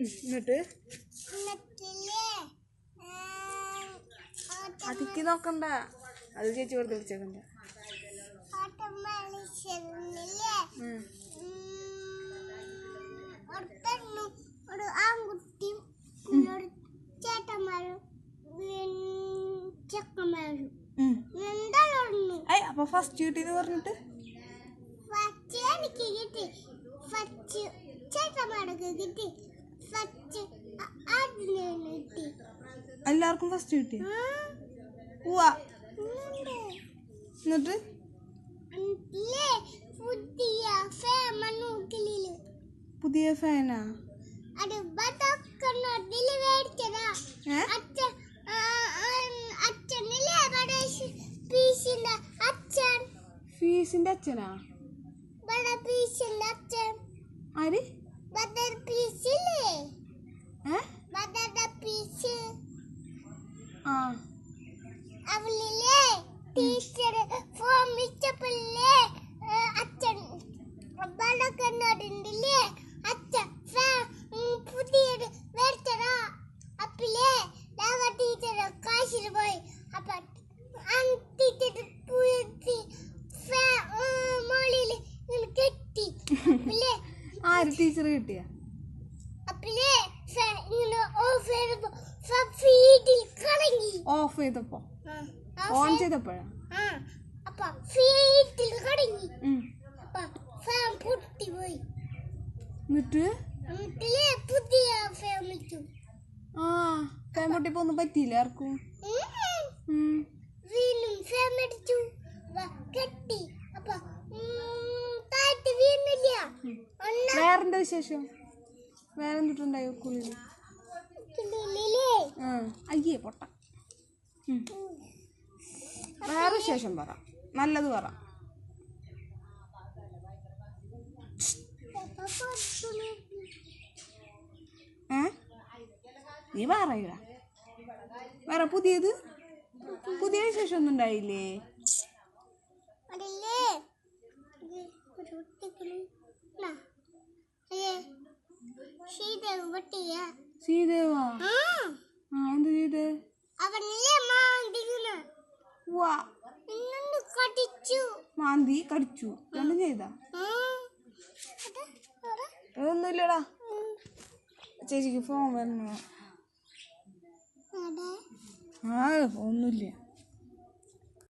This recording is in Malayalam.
എന്നിട്ട് അതിക്ക് നോക്കണ്ട, അത് ചേച്ചി വെറുതെ വിളിച്ചേക്കണ്ട. ഒരു ആൺകുട്ടിയും ഒരു ചേട്ടന്മാരും ചെക്കന്മാരും അപ്പൊ ഫസ്റ്റ് കിട്ടിന്ന് പറഞ്ഞിട്ട് എനിക്ക് കിട്ടി. ഫസ്റ്റ് ചേട്ടന്മാർക്ക് കിട്ടി. ഫസ്റ്റ് കിട്ടി. എല്ലാവർക്കും ഫസ്റ്റ് കിട്ടി. എന്നിട്ട് പുതിയ ഫാനാ അത് ഫീസിന്റെ അച്ഛനാ? ആര്? അവളിലെ ടീച്ചർ ഫോം വെച്ചപ്പോഴേ അച്ഛൻ ബടക്കന്നോടില്ലേ അച്ഛൻ പുതിയത് മേടിച്ചതാ. അപ്പില്ലേ ടീച്ചർ കാശിൽ പോയി. അപ്പൊ ടീച്ചർ മോളിൽ കെട്ടി. ആര് ടീച്ചർ കിട്ടിയ? അപ്പില്ലേ ഇങ്ങനെ ഓഫ് ചെയ്തപ്പോ ഓൺ ചെയ്തപ്പോഴാ അപ്പൊ ഫീറ്റിൽ കടങ്ങി. അപ്പൊ ഫാൻ പൊട്ടിപ്പോയി. എന്നിട്ട് പുതിയ ഫാൻ വെച്ചു. ഫാൻ പൊട്ടിപ്പോ ഒന്നും പറ്റിയില്ല ആർക്കും. വീണ്ടും ഫാൻ മേടിച്ചു, കെട്ടി. അപ്പൊ താഴത്ത് വീണില്ല. വേറെന്താ വിശേഷം? വേറെന്തിട്ടുണ്ടായി കുളിയില്? അയ്യേ പൊട്ട. വേറെ വിശേഷം പറ, നല്ലത് പറ. നീ പറയടാ. വേറെ പുതിയത് പുതിയ വിശേഷം ഒന്നും ഉണ്ടായില്ലേ? ശ്രീദേവാ? എന്ത് ചെയ്ത്? മാന്തി കടിച്ചു രണ്ടും ചെയ്താ? ഒന്നുമില്ലടാ, ചേച്ചിക്ക് ഫോൺ വരണോ? ഒന്നുമില്ല.